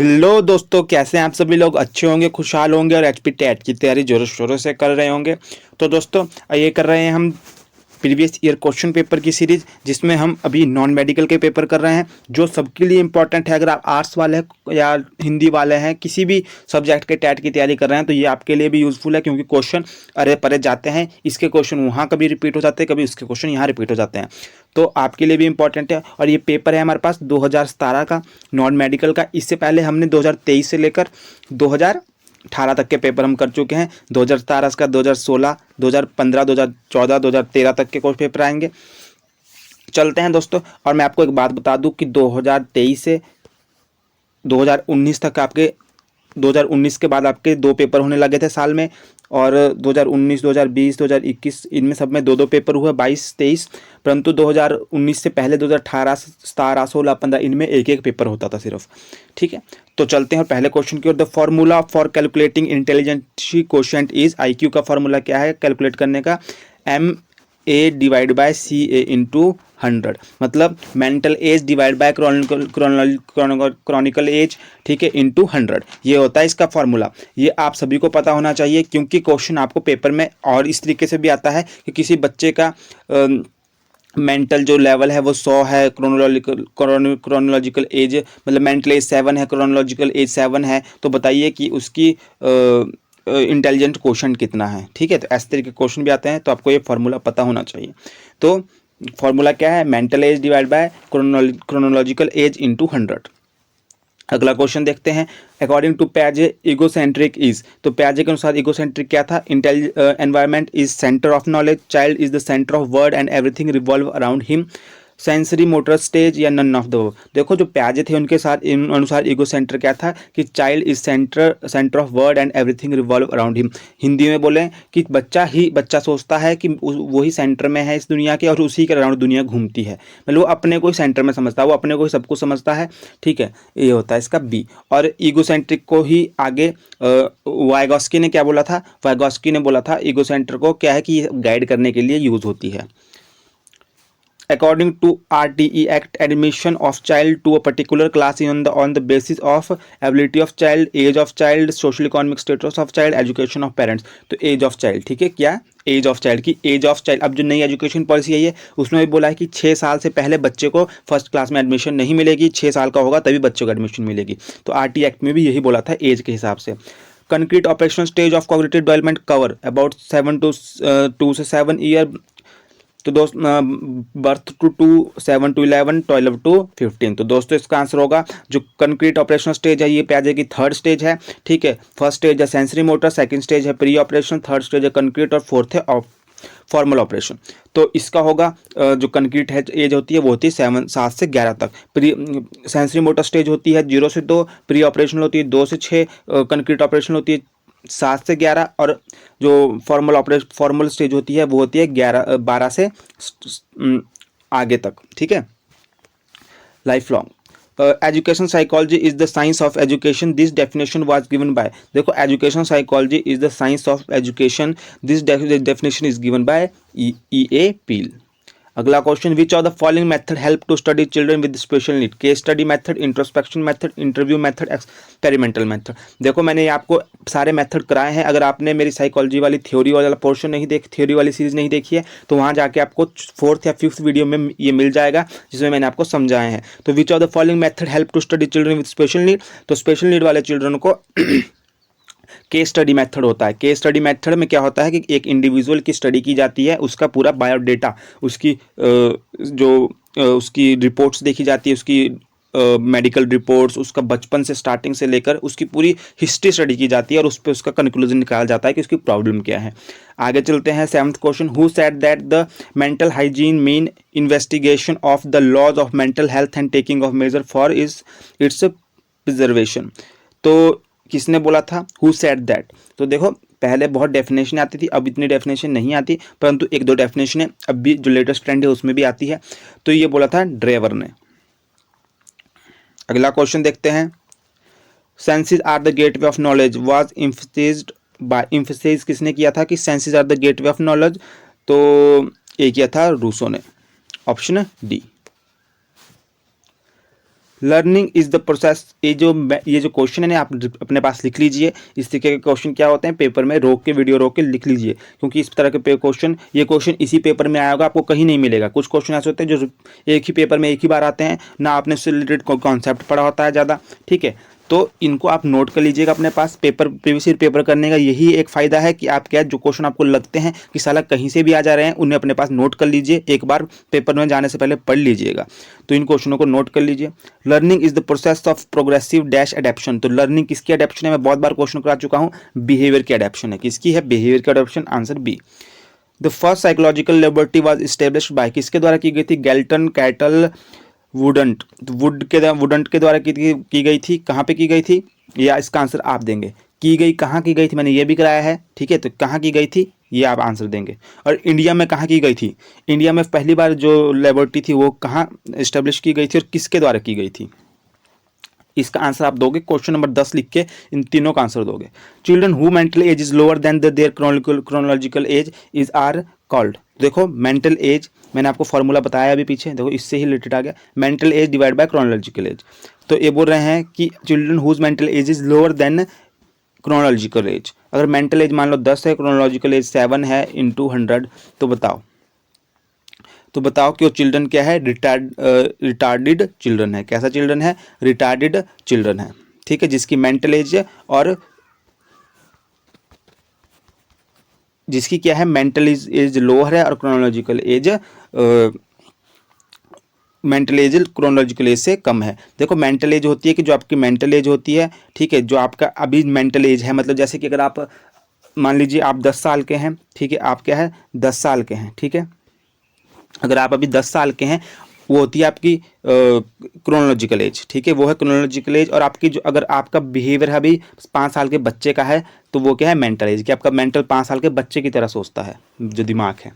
Hello दोस्तों, कैसे हैं आप सभी लोग। अच्छे होंगे, खुशहाल होंगे और एचपी टेट की तैयारी जोरों शोरों से कर रहे होंगे। तो दोस्तों ये कर रहे हैं हम प्रीवियस ईयर क्वेश्चन पेपर की सीरीज, जिसमें हम अभी नॉन मेडिकल के पेपर कर रहे हैं जो सबके लिए इंपॉर्टेंट है। अगर आप आर्ट्स वाले हैं या हिंदी वाले हैं, किसी भी सब्जेक्ट के टेट की तैयारी कर रहे हैं तो ये आपके लिए भी यूजफुल है, क्योंकि क्वेश्चन अरे परे जाते हैं। इसके क्वेश्चन वहाँ कभी रिपीट हो जाते हैं, कभी उसके क्वेश्चन यहाँ रिपीट हो जाते हैं, तो आपके लिए भी इंपॉर्टेंट है। और ये पेपर है हमारे पास 2017 का नॉन मेडिकल का। इससे पहले हमने 2023 से लेकर 2018 तक के पेपर हम कर चुके हैं। 2017 का 2016, 2015, 2014, 2013 तक के कोर्स पेपर आएंगे। चलते हैं दोस्तों, और मैं आपको एक बात बता दूं कि 2023 से 2019 तक आपके 2019 के बाद आपके 2 पेपर होने लगे थे साल में, और 2019, 2020, 2021 इनमें सब में 2-2 पेपर हुए, 22, 23। परंतु 2019 से पहले 2018, 17, 16, 15 इनमें एक एक पेपर होता था सिर्फ। ठीक है, तो चलते हैं पहले क्वेश्चन की ओर। The formula for calculating intelligence quotient is, IQ का फॉर्मूला क्या है कैलकुलेट करने का? MA/CA इंटू 100, मतलब mental age divide by chronical age, ठीक है, इंटू 100। ये होता है इसका फॉर्मूला। ये आप सभी को पता होना चाहिए, क्योंकि क्वेश्चन आपको पेपर में और इस तरीके से भी आता है कि किसी बच्चे का मेंटल जो लेवल है वो 100 है, क्रोनोलॉजिकल एज मतलब मेंटल एज 7 है, क्रोनोलॉजिकल एज 7 है, तो बताइए कि उसकी इंटेलिजेंट क्वोशिएंट कितना है। ठीक है, तो ऐसे तरीके के क्वेश्चन भी आते हैं, तो आपको ये फार्मूला पता होना चाहिए। तो फार्मूला क्या है? Mental age divide by chronological as into 100। अगला क्वेश्चन देखते हैं। अकॉर्डिंग टू पियाजे इगोसेंट्रिक इज, तो पियाजे के अनुसार इगोसेंट्रिक क्या था? Environment is centre of knowledge, child is the centre of word and everything revolve around him, sensory motor stage या none of the. देखो, जो पियाजे थे उनके साथ अनुसार ईगो सेंटर क्या था कि child is centre of word and everything revolve around him. Hindi में बोले कि बच्चा सोचता है कि वही सेंटर में है इस दुनिया के, और उसी के अराउंड दुनिया घूमती है। मतलब वो अपने को ही सेंटर में समझता है, वो अपने को ही सब कुछ समझता है। ठीक है, ये होता है इसका बी। और ईगो सेंट्रिक को ही आगे वाइगॉस्की ने क्या बोला था? वाइगॉस्की ने बोला था ईगो सेंटर को क्या है कि गाइड करने के लिए यूज होती है। According to RTE Act, admission of child to a particular class is on the basis of ability of child, age of child, social economic status of child, education of parents। तो as of child, ठीक है, क्या as of child की as of child. अब जो नई education policy आई है उसमें भी बोला है कि 6 साल से पहले बच्चे को फर्स्ट क्लास में एडमिशन नहीं मिलेगी, 6 साल का होगा तभी बच्चे को एडमिशन मिलेगी। तो RTE एक्ट में भी यही बोला था एज के हिसाब से। Concrete operational stage of cognitive development cover about 2 से 7 ईयर। तो दोस्त बर्थ टू 7 to 11, 12 to 15। तो दोस्तों इसका आंसर होगा जो कंक्रीट ऑपरेशनल स्टेज है, ये पियाजे की 3rd स्टेज है। ठीक है, फर्स्ट स्टेज है सेंसरी मोटर, सेकंड स्टेज है प्री ऑपरेशन, थर्ड स्टेज है कंक्रीट, और फोर्थ है फॉर्मल ऑपरेशन। तो इसका होगा जो कंक्रीट है एज होती है वो होती है 7 से 11 तक। प्री सेंसरी मोटर स्टेज होती है 0 से 2, प्री ऑपरेशन होती है 2 से 6, कंक्रीट ऑपरेशन होती है 7 से 11, और जो फॉर्मल स्टेज होती है वो होती है 12 से आगे तक। ठीक है, life long. Education psychology is the science of education, this definition was given by. देखो, education psychology is the science of education, this definition is given by E.A. Peel. अगला question, which of the following method help to study children with special need? Case study method, introspection method, interview method, experimental method. देखो, मैंने आपको सारे method कराए हैं। अगर आपने मेरी साइकोलॉजी वाली थ्योरी वाला पोर्शन नहीं थ्योरी वाली सीरीज नहीं देखी है तो वहाँ जाके आपको 4th या 5th वीडियो में ये मिल जाएगा, जिसमें मैंने आपको समझाए हैं। तो which of the following method help to study children with special need? तो स्पेशल नीड वाले चिल्ड्रन को केस स्टडी मेथड होता है। केस स्टडी मेथड में क्या होता है कि एक इंडिविजुअल की स्टडी की जाती है, उसका पूरा बायोडेटा, उसकी उसकी रिपोर्ट्स देखी जाती है, उसकी मेडिकल रिपोर्ट्स, उसका बचपन से स्टार्टिंग से लेकर उसकी पूरी हिस्ट्री स्टडी की जाती है, और उस पर उसका कंक्लूजन निकाला जाता है कि उसकी प्रॉब्लम क्या है। आगे चलते हैं। 7th question, who said that the mental hygiene mean investigation of the laws of mental health and taking of measure for its preservation? तो किसने बोला था? Who said that? तो देखो, पहले बहुत डेफिनेशन आती थी, अब इतनी डेफिनेशन नहीं आती, परंतु 1-2 डेफिनेशन है अब भी, जो लेटेस्ट ट्रेंड है उसमें भी आती है। तो ये बोला था ड्रेवर ने। अगला क्वेश्चन देखते हैं। Senses are the gateway of knowledge was emphasized by, emphasize किसने किया था कि senses are the gateway of knowledge? तो ये किया था रूसो ने। Option D. Learning is the process. ये जो क्वेश्चन है ना, आप अपने पास लिख लीजिए। इस तरीके के क्वेश्चन क्या होते हैं, पेपर में रोक के, वीडियो रोक के लिख लीजिए, क्योंकि इस तरह के क्वेश्चन, ये क्वेश्चन इसी पेपर में आया होगा, आपको कहीं नहीं मिलेगा। कुछ क्वेश्चन ऐसे होते हैं जो एक ही पेपर में एक ही बार आते हैं, ना आपने उससे रिलेटेड कॉन्सेप्ट पढ़ा होता है ज़्यादा, ठीक है। तो इनको आप नोट कर लीजिएगा अपने पास। पेपर, प्रीवियस ईयर पेपर करने का यही एक फ़ायदा है कि आप क्या, जो क्वेश्चन आपको लगते हैं कि साला कहीं से भी आ जा रहे हैं, उन्हें अपने पास नोट कर लीजिए, एक बार पेपर में जाने से पहले पढ़ लीजिएगा। तो इन क्वेश्चनों को नोट कर लीजिए। Learning is the process of progressive dash adaptation. तो लर्निंग किसकी एडेप्शन है, मैं बहुत बार क्वेश्चन करा चुका हूँ, बिहेवियर की एडेप्शन है। किसकी है, बिहेवियर की adaptation, answer B. The first psychological laboratory was established by, किसके द्वारा की गई थी, गैल्टन, कैटल, वुडंट। वुडंट के द्वारा की गई थी। कहाँ पे की गई थी, या इसका आंसर आप देंगे। की गई, कहाँ की गई थी, मैंने ये भी कराया है, ठीक है। तो कहाँ की गई थी, ये आप आंसर देंगे। और इंडिया में कहाँ की गई थी, इंडिया में पहली बार जो लेबोरेटरी थी वो कहाँ इस्टेब्लिश की गई थी और किसके द्वारा की गई थी, इसका आंसर आप दोगे। क्वेश्चन नंबर 10 लिख के इन तीनों का आंसर दोगे। Children who mental age is lower than their chronological age is are called. देखो मेंटल एज, मैंने आपको फॉर्मूला बताया अभी पीछे, देखो इससे ही रिलेटेड आ गया, mental age divide by chronological age. तो ये बोल रहे हैं कि children whose mental age is lower than chronological age. अगर मेंटल एज मान लो 10 है, क्रोनोलॉजिकल एज 7 है, इंटू 100, तो बताओ कि वो चिल्ड्रन क्या है, रिटार्डेड चिल्ड्रन है। कैसा चिल्ड्रन है, रिटार्डेड चिल्ड्रन है, ठीक है, जिसकी मेंटल एज और जिसकी क्या है, मेंटल एज लोअर है और क्रोनोलॉजिकल एज क्रोनोलॉजिकल एज से कम है। देखो मेंटल एज होती है कि जो आपकी मेंटल एज होती है, ठीक है, जो आपका अभी मेंटल एज है, मतलब जैसे कि अगर आप मान लीजिए आप 10 साल के हैं, ठीक है, आप क्या है 10 साल के हैं, ठीक है, अगर आप अभी 10 साल के हैं, वो होती है आपकी क्रोनोलॉजिकल एज, ठीक है, वो है क्रोनोलॉजिकल एज। और आपकी जो, अगर आपका बिहेवियर अभी 5 साल के बच्चे का है, तो वो क्या है, मेंटल एज, कि आपका मेंटल 5 साल के बच्चे की तरह सोचता है, जो दिमाग है।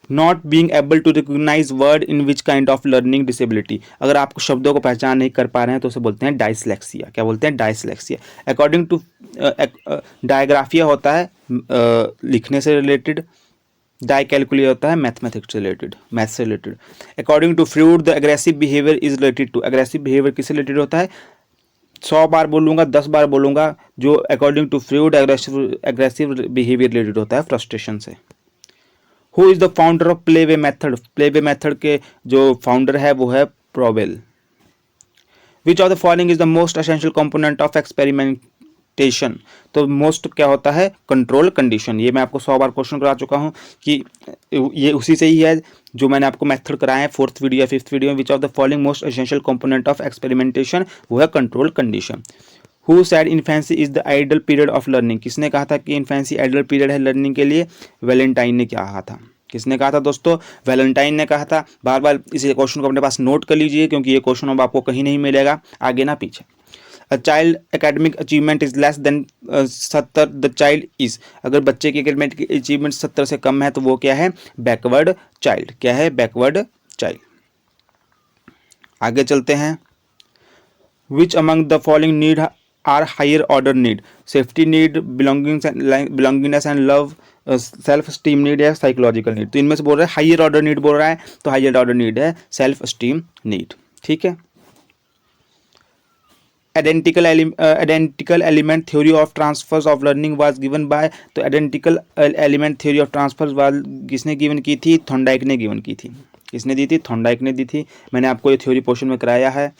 Not being able to recognise word in which kind of learning disability. अगर आप शब्दों को पहचान नहीं कर पा रहे हैं तो उसे बोलते हैं डायस्लेक्सिया। क्या बोलते हैं, डायस्लेक्सिया। अकॉर्डिंग टू डायग्राफिया होता है लिखने से रिलेटेड, डाइकैलकुलिया होता है मैथमेटिक्स से रिलेटेड, मैथ से related. According to Freud the aggressive behaviour is related to. Aggressive behaviour किससे रिलेटेड होता है, 100 बार बोलूंगा, 10 बार बोलूंगा, जो according to Freud aggressive behaviour related होता है फ्रस्ट्रेशन से। Who is the founder of playway method. Playway method के जो फाउंडर है वो है Froebel. Which of the following is the most essential component of experimentation. तो मोस्ट क्या होता है, कंट्रोल कंडीशन। ये मैं आपको 100 बार क्वेश्चन करा चुका हूँ कि ये उसी से ही है जो मैंने आपको मेथड कराया है 4th वीडियो या 5th वीडियो में। Which of the following most essential component of experimentation, वो है control condition. Who said infancy is the ideal period of learning. किसने कहा था कि इन्फेंसी आइडल पीरियड है लर्निंग के लिए, वैलेंटाइन ने क्या कहा था, किसने कहा था दोस्तों, वैलेंटाइन ने कहा था। बार बार इस क्वेश्चन को अपने पास नोट कर लीजिए, क्योंकि ये क्वेश्चन अब आपको कहीं नहीं मिलेगा, आगे ना पीछे। A child academic achievement is less than 70, the child is. अगर बच्चे की एकेडमिक अचीवमेंट 70 से कम है तो वो क्या है, बैकवर्ड चाइल्ड। क्या है, बैकवर्ड चाइल्ड। आगे चलते हैं। Which among the following need are higher order need. Safety need, belongingness and love, self esteem need है, साइकोलॉजिकल नीड। तो इनमें से बोल रहा है हायर ऑर्डर नीड बोल रहा है, तो हायर ऑर्डर नीड है सेल्फ स्टीम नीड, ठीक है। Identical element theory of transfers of learning was given by. तो identical element theory of transfers was किसने गिवन की थी, थॉर्नडाइक ने गिवन की थी। किसने दी थी, थॉर्नडाइक ने दी थी। मैंने आपको ये थ्योरी पोर्शन में कराया है।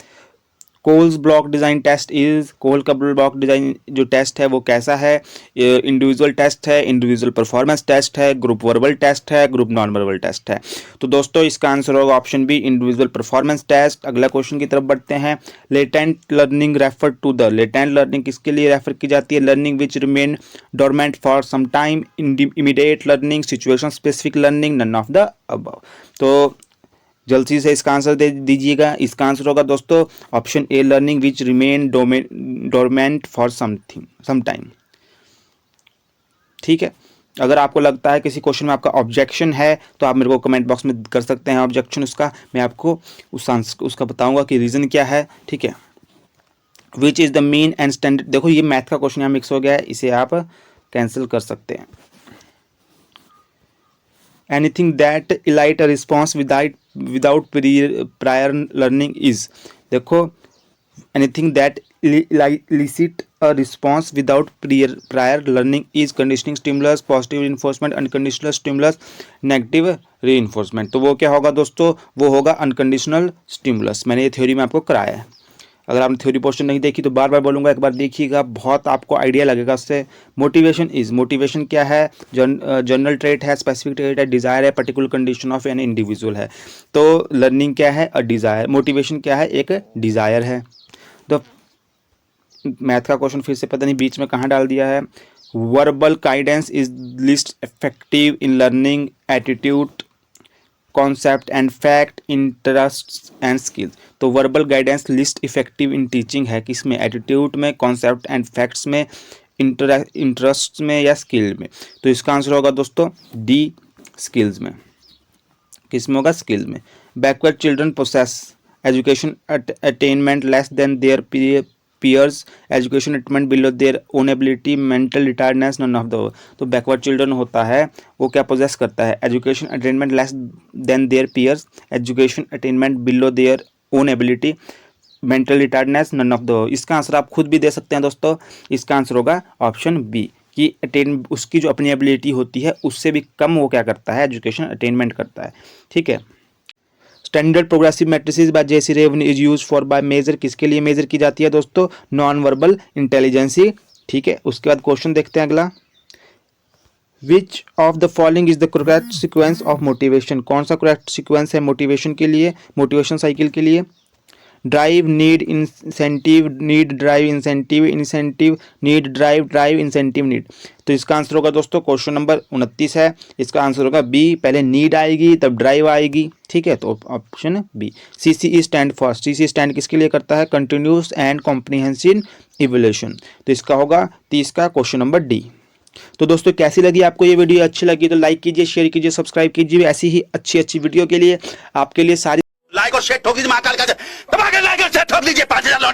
Kohs block design test is, Kohs का ब्लॉक डिज़ाइन जो टेस्ट है वो कैसा है, इंडिविजुअल टेस्ट है, इंडिविजुअल परफॉर्मेंस टेस्ट है, ग्रुप वर्बल टेस्ट है, ग्रुप नॉन वर्बल टेस्ट है। तो दोस्तों इसका आंसर होगा option B, individual performance test. अगला क्वेश्चन की तरफ बढ़ते हैं। Latent learning refer to the. Latent learning किसके लिए रेफर की जाती है, learning which remain dormant for some time, immediate learning, situation specific learning, none of the above. तो जल्दी से इसका आंसर दे दीजिएगा। इसका आंसर होगा दोस्तों option A, learning which remain dormant for some time, ठीक है। अगर आपको लगता है किसी क्वेश्चन में आपका ऑब्जेक्शन है तो आप मेरे को कमेंट बॉक्स में कर सकते हैं ऑब्जेक्शन उसका, मैं आपको उसका बताऊंगा कि रीज़न क्या है, ठीक है। Which is the mean and standard. देखो ये मैथ का क्वेश्चन यहाँ मिक्स हो गया है, इसे आप कैंसिल कर सकते हैं। Anything that elite a response without prior learning is. देखो, anything that elicit a response without prior learning is conditioning stimulus, positive reinforcement, unconditional stimulus, negative reinforcement। तो वो क्या होगा दोस्तों, वो होगा अनकंडीशनल स्टिमुलस। मैंने ये थ्योरी में आपको कराया है। अगर आपने थ्योरी पोर्शन नहीं देखी तो बार बार बोलूँगा, एक बार देखिएगा, बहुत आपको आइडिया लगेगा उससे। मोटिवेशन क्या है, जनरल ट्रेट है, स्पेसिफिक ट्रेट है, डिज़ायर है, particular condition of an individual है। तो लर्निंग क्या है, अ डिज़ायर। मोटिवेशन क्या है, एक डिज़ायर है। तो मैथ का क्वेश्चन फिर से पता नहीं बीच में कहाँ डाल दिया है। Verbal guidance is least effective in learning attitude, concept and fact, interest and skills. तो verbal guidance least effective in teaching है किसमें, एटीट्यूड में, कॉन्सेप्ट एंड फैक्ट्स में, इंटरेस्ट में या स्किल में। तो इसका आंसर होगा दोस्तों डी, स्किल्स में। किस में होगा, स्किल में। Backward children process education attainment less than their peers, education attainment below their own ability, mental retardedness, none of the। तो बैकवर्ड चिल्ड्रन होता है वो क्या पोजेस करता है, education attainment less than their peers, education attainment below their own ability, mental retardness, none of the. इसका answer आप खुद भी दे सकते हैं दोस्तों। इसका आंसर होगा ऑप्शन बी, कि अटेन उसकी जो अपनी एबिलिटी होती है उससे भी कम वो क्या करता है, एजुकेशन अटेनमेंट करता है। ठीक है। Standard progressive matrices by J C Raven is use for by measure, किसके लिए मेजर की जाती है दोस्तों, नॉन वर्बल इंटेलिजेंसी। ठीक है। उसके बाद क्वेश्चन देखते हैं अगला, विच of the following is the correct sequence of motivation. कौन सा करेक्ट सीक्वेंस है मोटिवेशन के लिए, मोटिवेशन साइकिल के लिए। Drive, need, incentive, need, drive, incentive, incentive, need, drive, drive, incentive, need. तो इसका आंसर होगा दोस्तों, क्वेश्चन नंबर 29 है, इसका आंसर होगा बी, पहले नीड आएगी तब ड्राइव आएगी। ठीक है। तो option B. CCE stand for, CC stand किसके लिए करता है, कंटिन्यूस एंड कॉम्प्रिहेंसिव इवोल्यूशन। तो इसका होगा 30 का क्वेश्चन नंबर डी। तो दोस्तों कैसी लगी आपको ये वीडियो, अच्छी लगी तो लाइक कीजिए, शेयर कीजिए, सब्सक्राइब कीजिए। ऐसी ही अच्छी वीडियो के लिए आपके लिए सारी लाइक और शेयर ठोक दीजिए, महाकाल का दबा के लाइक और शेयर ठोक दीजिए, 5000 लौटे।